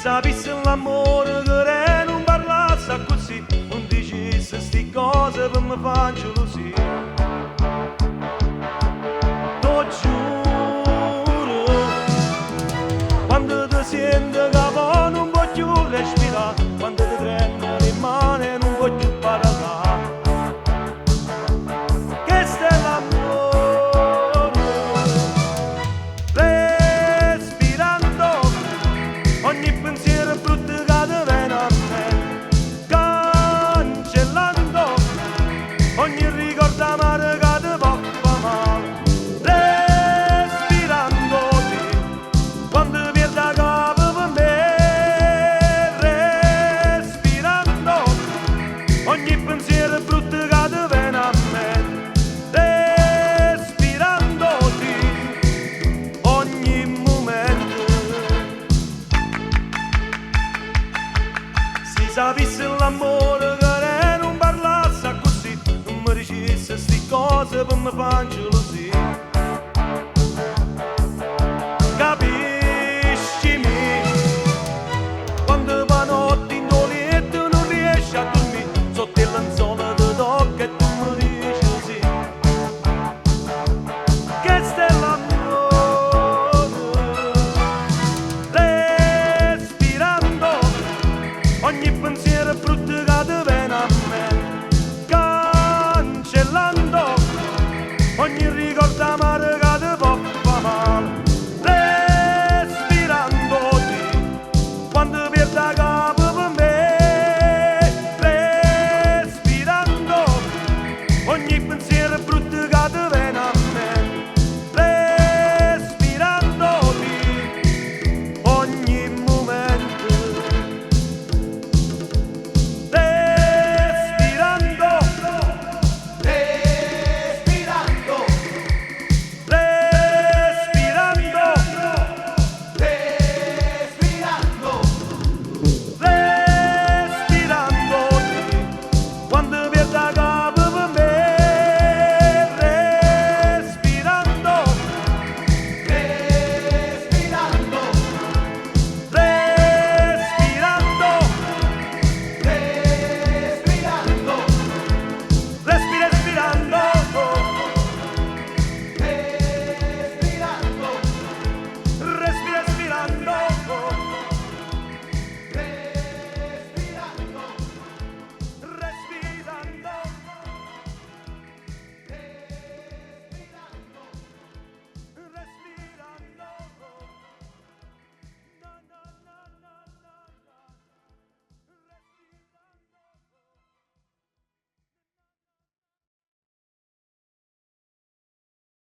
sapesse l'amore che non parlasse così, non dicesse sti cose per me far gelosia. T'ho giuro, quando ti senti che poi non voglio respirare, quando ti prendo le mani non voglio parlare. Questo è l'amore, respirando ogni pensiero brutto che ti viene a me, cancellando ogni ricordo amaro che ti fa male, respirandoti quando perdo capo per me, respirando ogni pensiero brutto che ti viene a me, respirandoti ogni momento. Se sapesse l'amore che non parlasse così, non mi dicesse sti cose per me far